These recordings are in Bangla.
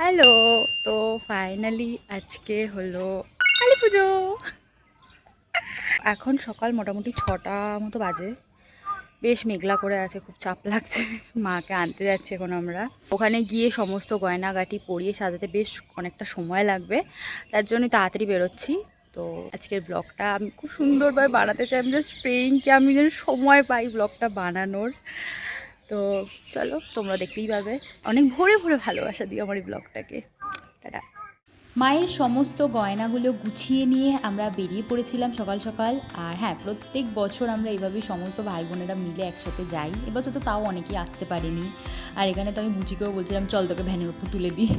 হ্যালো। তো ফাইনালি আজকে হলো কালী পুজো। এখন সকাল মোটামুটি 6টা মতো বাজে। বেশ মেঘলা করে আছে, খুব চাপ লাগছে। মাকে আনতে যাচ্ছি এখন আমরা। ওখানে গিয়ে সমস্ত গয়নাগাটি পরিয়ে সাজাতে বেশ অনেকটা সময় লাগবে, তার জন্যই তাড়াতাড়ি বেরোচ্ছি। তো আজকের ব্লগটা আমি খুব সুন্দরভাবে বানাতে চাই। আমি জাস্ট প্রেইং যে আমি যেন সময় পাই ব্লগটা বানানোর। তো চলো, তোমরা দেখতেই পাবে। অনেক ভোরে ভোরে ভালোবাসা দিও আমার এই ব্লগটাকে। টাটা। মায়ের সমস্ত গয়নাগুলো গুছিয়ে নিয়ে আমরা বেরিয়ে পড়েছিলাম সকাল সকাল। আর হ্যাঁ, প্রত্যেক বছর আমরা এইভাবেই সমস্ত ভাই বোনেরা মিলে একসাথে যাই। এবছর তো তাও অনেকেই আসতে পারেনি। আর এখানে তো আমি বুচিকেও বলছিলাম চল তোকে ভ্যানের উপর তুলে দিই।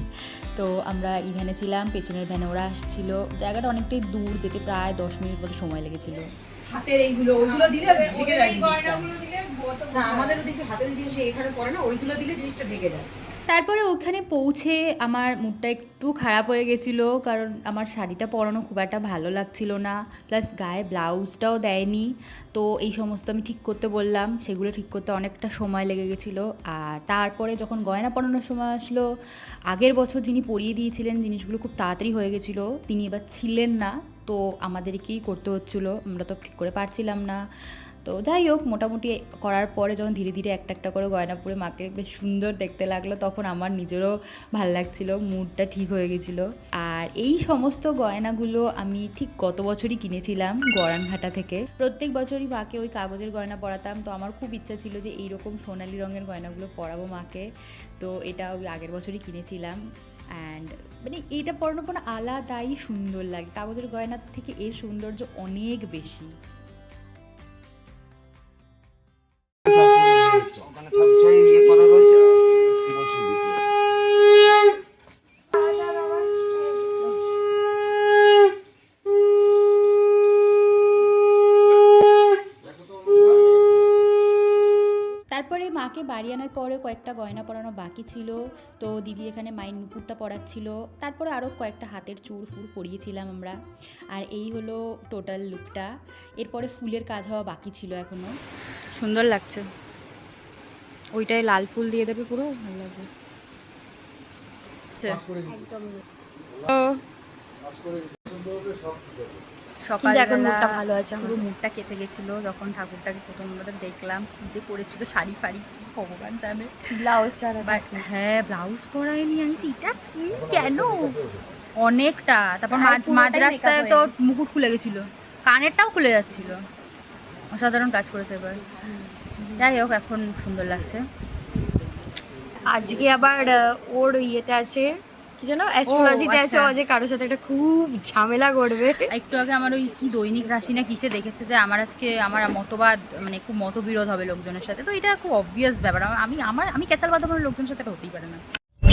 তো আমরা এই ভ্যানে ছিলাম, পেছনের ভ্যানে ওরা আসছিল। জায়গাটা অনেকটাই দূর, যেতে প্রায় 10 মিনিট মতো সময় লেগেছিল। হাতের এইগুলো ওইগুলো দিলে ঢেকে যায় জিনিসটা। না আমাদের ওদিকে হাতের জিনিস এখানে পড়ে না, ওইগুলো দিলে জিনিসটা ঢেকে যায়। তারপরে ওখানে পৌঁছে আমার মুডটা একটু খারাপ হয়ে গেছিলো, কারণ আমার শাড়িটা পরানো খুব একটা ভালো লাগছিল না, প্লাস গায়ে ব্লাউজটাও দেয়নি। তো এই সমস্ত আমি ঠিক করতে বললাম, সেগুলো ঠিক করতে অনেকটা সময় লেগে গেছিলো। আর তারপরে যখন গয়না পরানোর সময় আসলো, আগের বছর যিনি পরিয়ে দিয়েছিলেন জিনিসগুলো খুব তাড়াতাড়ি হয়ে গেছিলো, তিনি এবার ছিলেন না। তো আমাদেরকেই করতে হচ্ছিলো, আমরা তো ঠিক করে পারছিলাম না। তো যাই হোক, মোটামুটি করার পরে যখন ধীরে ধীরে একটা একটা করে গয়না পরে মাকে বেশ সুন্দর দেখতে লাগলো, তখন আমার নিজেরও ভাল লাগছিলো, মুডটা ঠিক হয়ে গেছিলো। আর এই সমস্ত গয়নাগুলো আমি ঠিক গত বছরই কিনেছিলাম গড়ানঘাটা থেকে। প্রত্যেক বছরই মাকে ওই কাগজের গয়না পরাতাম। তো আমার খুব ইচ্ছা ছিল যে এইরকম সোনালি রঙের গয়নাগুলো পরাবো মাকে। তো এটা ওই আগের বছরই কিনেছিলাম। অ্যান্ড মানে এইটা পরানোর কোনো আলাদাই সুন্দর লাগে, কাগজের গয়নার থেকে এর সৌন্দর্য অনেক বেশি। তারপরে মাকে বাড়ি আনার পরে কয়েকটা গয়না পরানো বাকি ছিল। তো দিদি এখানে মায়ের নুপুরটা পরাচ্ছিল। তারপরে আরও কয়েকটা হাতের চূড় ফুল পরিয়েছিলাম আমরা। আর এই হলো টোটাল লুকটা। এরপরে ফুলের কাজ হওয়া বাকি ছিল এখনও। সুন্দর লাগছে, ওইটাই লাল ফুল দিয়ে দেবে, পুরো ভালো লাগবে। সকালবেলা ভালো আছে, পুরো মুডটা কেচে গেছিলো যখন ঠাকুরটাকে প্রথম দেখলাম। কি যে করেছিল, শাড়ি ফাড়ি কি ভগবান জানে, ব্লাউজ ছাড়া। বাট হ্যাঁ, ব্লাউজ পরায়নি। আমি এটা কি কেন অনেকটা। তারপর মাঝ রাস্তায় তো মুকুট খুলে গেছিলো, কানেরটাও খুলে যাচ্ছিল। অসাধারণ কাজ করেছে এবার। যাই হোক, এখন সুন্দর লাগছে। আজকে আবার ওর ইয়েতে আছে, কি যেন অ্যাস্ট্রোলজিতে আছে, ও যে কারোর সাথে একটা খুব ঝামেলা করবে। একটু আগে আমার ওই কি দৈনিক রাশি না কিসে দেখেছে যে আমার আজকে আমার মতবাদ মানে খুব মতবিরোধ হবে লোকজনের সাথে। তো এটা খুব অবভিয়াস ব্যাপার। আমি ক্যাচাল বাদ আমার লোকজনের সাথে এটা হতেই পারে না।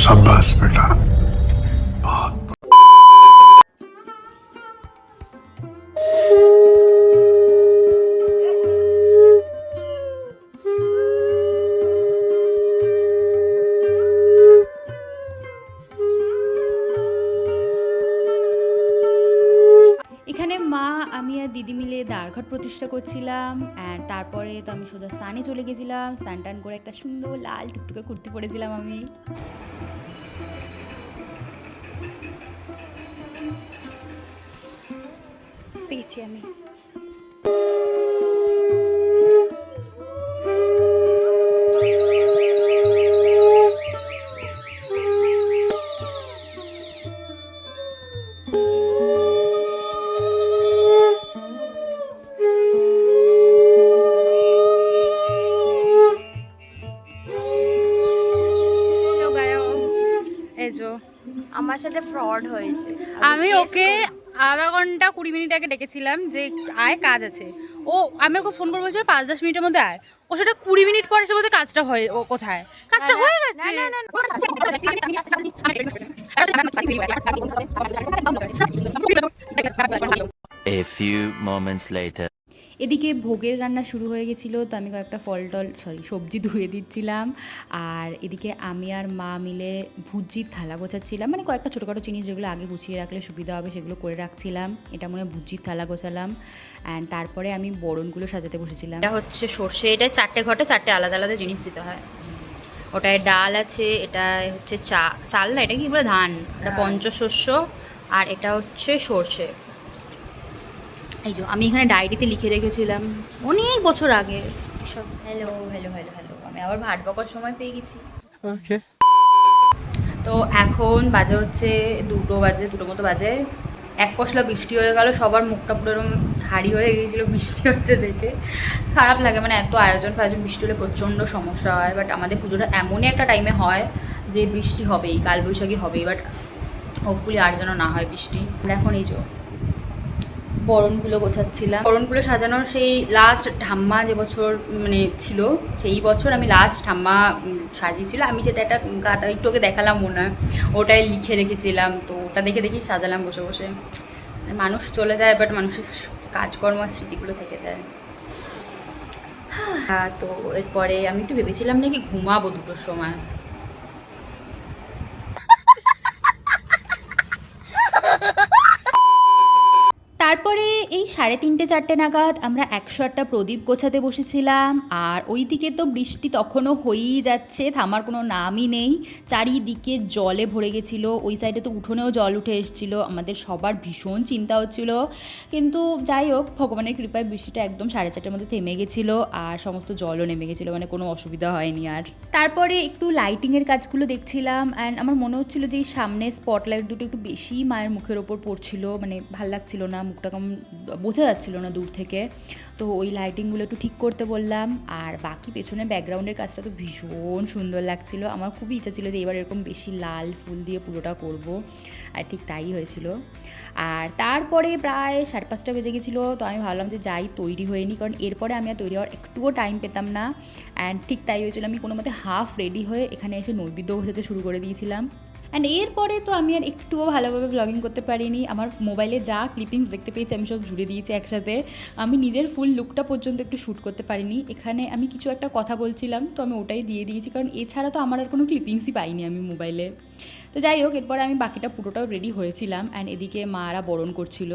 शाबाश बेटा। এখানে মা, আমি আর দিদি মিলে দ্বারঘট প্রতিষ্ঠা করছিলাম। অ্যান্ড তারপরে তো আমি সোজা স্নানে চলে গেছিলাম। স্নান টান করে একটা সুন্দর লাল টুকটুকে কুর্তি পরেছিলাম আমি। শিখেছি আমি। আমার সাথে ফ্রড হয়েছে। আমি ওকে আধা ঘন্টা 20 মিনিট আগে ডেকেছিলাম যে আয়, কাজ আছে। আমি ওকে ফোন করে বলছি 5-10 মিনিটের মধ্যে আয়। ও সেটা 20 মিনিট পরে এসে বলছে কাজটা হয়, ও কোথায় কাজটা হয়ে গেছে। A few moments later. এদিকে ভোগের রান্না শুরু হয়ে গেছিলো। তো আমি কয়েকটা সবজি ধুয়ে দিচ্ছিলাম। আর এদিকে আমি আর মা মিলে ভুজির থালা গোছাচ্ছিলাম, মানে কয়েকটা ছোটোখাটো জিনিস যেগুলো আগে গুছিয়ে রাখলে সুবিধা হবে সেগুলো করে রাখছিলাম। এটা মনে হয় ভুজির থালা গোছালাম। অ্যান্ড তারপরে আমি বরণগুলো সাজাতে বসেছিলাম। এটা হচ্ছে সর্ষে, এটা 4টে ঘটে 4টে আলাদা আলাদা জিনিস দিতে হয়। ওটায় ডাল আছে, এটা হচ্ছে চাল না, এটা কি বলে ধান, এটা পঞ্চশস্য, আর এটা হচ্ছে সর্ষে। এই যে আমি এখানে ডায়েরিতে লিখে রেখেছিলাম অনেক বছর আগে সব। হ্যালো হ্যালো হ্যালো হ্যালো, আমি আবার ভাত বকার সময় পেয়ে গেছি। তো এখন বাজে হচ্ছে 2 মতো বাজে। এক পশলা বৃষ্টি হয়ে গেল, সবার মুখটা পুরো এরকম হাড়ি হয়ে গিয়েছিলো বৃষ্টি হচ্ছে দেখে। খারাপ লাগে, মানে এত আয়োজন ফায়োজন, বৃষ্টি হলে প্রচণ্ড সমস্যা হয়। বাট আমাদের পুজোটা এমনই একটা টাইমে হয় যে বৃষ্টি হবেই, কালবৈশাখী হবেই, বাট হোপফুলি আর যেন না হয় বৃষ্টি। আমরা এখন এই যে বরণগুলো গোছাচ্ছিলাম। বরণগুলো সাজানোর সেই লাস্ট ঠাম্মা যে বছর মানে ছিল, সেই বছর আমি লাস্ট ঠাম্মা সাজিয়েছিল। আমি যেটা একটা গাতা একটুকে দেখালাম মনে হয়, ওটাই লিখে রেখেছিলাম। তো ওটা দেখে দেখি সাজালাম বসে বসে। মানুষ চলে যায়, বাট মানুষের কাজকর্ম স্মৃতিগুলো থেকে যায়। হ্যাঁ, তো এরপরে আমি একটু ভেবেছিলাম নাকি ঘুমাবো 2টোর সময়। তারপরে এই 3:30-4টে নাগাদ আমরা 108টা প্রদীপ গোছাতে বসেছিলাম। আর ওই দিকে তো বৃষ্টি তখনও হয়েই যাচ্ছে, থামার কোনো নামই নেই। চারিদিকে জলে ভরে গেছিলো, ওই সাইডে তো উঠোনেও জল উঠে এসেছিলো। আমাদের সবার ভীষণ চিন্তা হচ্ছিল, কিন্তু যাই হোক ভগবানের কৃপায় বৃষ্টিটা একদম 4:30টার মধ্যে থেমে গেছিলো, আর সমস্ত জলও নেমে গেছিলো, মানে কোনো অসুবিধা হয়নি আর। তারপরে একটু লাইটিংয়ের কাজগুলো দেখছিলাম, অ্যান্ড আমার মনে হচ্ছিলো যে এই সামনে স্পটলাইট দুটো একটু বেশি মায়ের মুখের ওপর পড়ছিল, মানে ভাল লাগছিল না, মুখটা কম বোঝা যাচ্ছিল না দূর থেকে। তো ওই লাইটিংগুলো একটু ঠিক করতে বললাম। আর বাকি পেছনে ব্যাকগ্রাউন্ডের কাজটা তো ভীষণ সুন্দর লাগছিল। আমার খুবই ইচ্ছা ছিল যে এবার এরকম বেশি লাল ফুল দিয়ে পুরোটা করব, আর ঠিক তাই হয়েছিল। আর তারপরে প্রায় 5:30 বেজে গেছিলো। তো আমি ভাবলাম যে যাই, তৈরি হয়ে নিই, কারণ এরপরে আমি আর তৈরি হওয়ার একটুও টাইম পেতাম না। অ্যান্ড ঠিক তাই হয়েছিল, আমি কোনো মতে হাফ রেডি হয়ে এখানে এসে নৈবেদ্য ঘষাতে শুরু করে দিয়েছিলাম। অ্যান্ড এরপরে তো আমি আর একটুও ভালোভাবে ব্লগিং করতে পারিনি। আমার মোবাইলে যা ক্লিপিংস দেখতে পেয়েছি আমি সব জুড়ে দিয়েছি একসাথে। আমি নিজের ফুল লুকটা পর্যন্ত একটু শ্যুট করতে পারিনি। এখানে আমি কিছু একটা কথা বলছিলাম, তো আমি ওটাই দিয়ে দিয়েছি, কারণ এছাড়া তো আমার আর কোনো ক্লিপিংসই পাইনি আমি মোবাইলে। তো যাই হোক, এরপরে আমি বাকিটা পুরোটাও রেডি হয়েছিলাম। অ্যান্ড এদিকে মারা বরণ করছিল।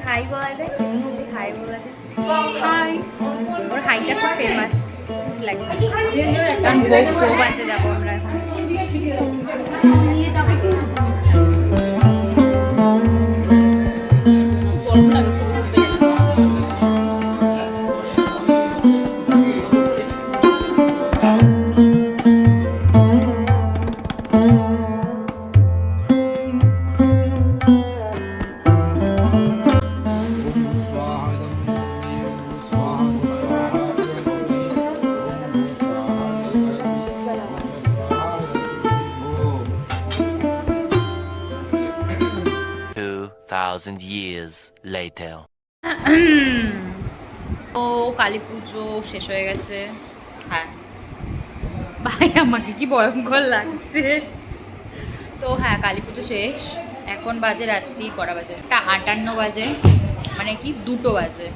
হাই বলা দে, হাই বলা দে, হাই। ওর হাইটা খুব ফেমাস লাগে, কারণ ভোগ আনতে যাবো আমরা এখন। Thousand years later. ও কালী পুজো শেষ হয়ে গেছে। হ্যাঁ ভাই, আমাকে কি ভয়ঙ্কর লাগছে। তো হ্যাঁ, কালী পুজো শেষ। এখন বাজে রাত্রি কটা বাজে, 58 বাজে, মানে কি 2টো বাজে।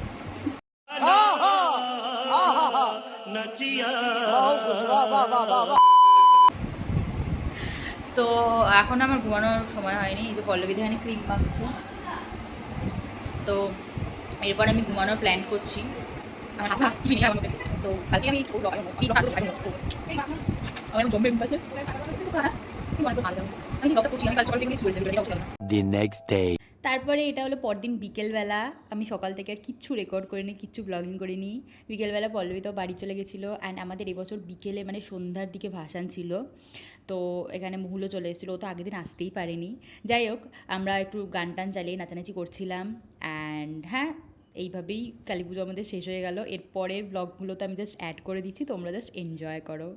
তো এখন আমার ঘুমানোর সময় হয়নি। এই যে পল্লবী ধানে ক্রিম মাখছে, তো এরপর আমি ঘুমানোর প্ল্যান করছি। তো কালকে আমি The next day. তারপরে এটা হলো পরদিন বিকেলবেলা। আমি সকাল থেকে আর কিচ্ছু রেকর্ড করিনি, কিচ্ছু ব্লগিং করিনি। বিকেলবেলা পল্লবী তো বাড়ি চলে গেছিলো। অ্যান্ড আমাদের এবছর বিকেলে মানে সন্ধ্যার দিকে ভাসান ছিল। তো এখানে মহুলও চলে এসেছিলো, ও তো আগের দিন আসতেই পারেনি। যাই হোক, আমরা একটু গান টান চালিয়ে নাচানাচি করছিলাম। অ্যান্ড হ্যাঁ, এইভাবেই কালী পুজো আমাদের শেষ হয়ে গেল। এর পরের ব্লগগুলো তো আমি জাস্ট অ্যাড করে দিচ্ছি, তোমরা জাস্ট এনজয় করো।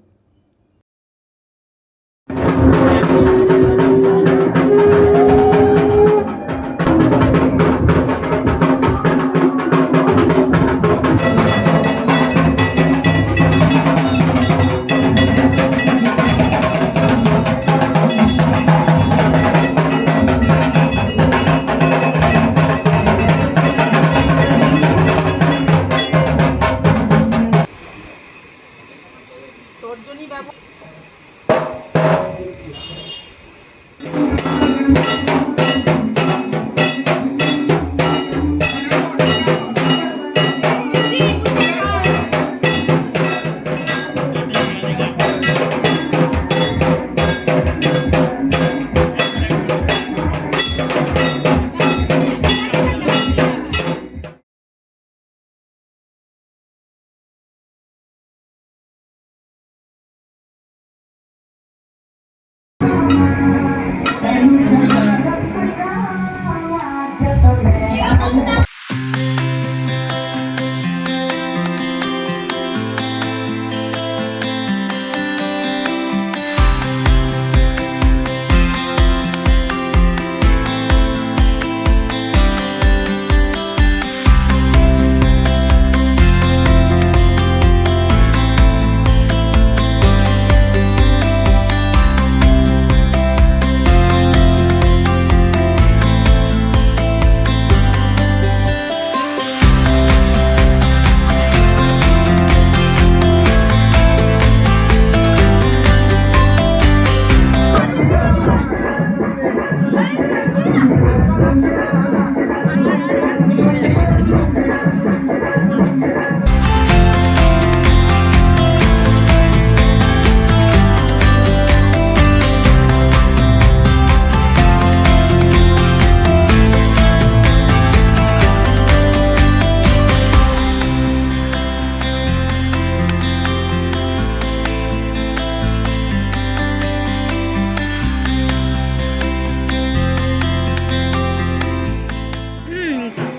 তর্জনী ব্যবহার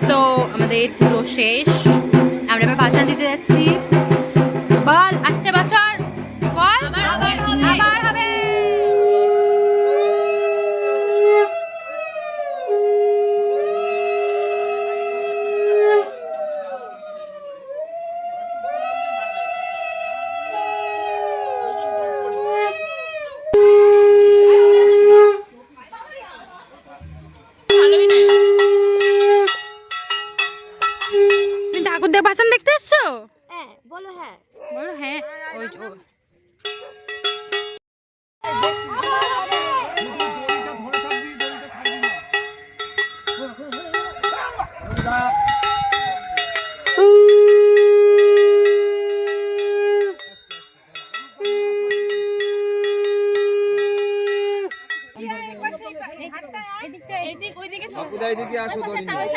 তো আমাদের পুজো শেষ, আমরা এবার ভাসান দিতে যাচ্ছি। বল, আসছে বছর বল আবার হবে। তুমি ঠাকুর দেব ভাসান দেখতে এসছো? হ্যাঁ বলো, হ্যাঁ বলো হ্যাঁ। ওই এদিকে আসো দড়ি নিয়ে।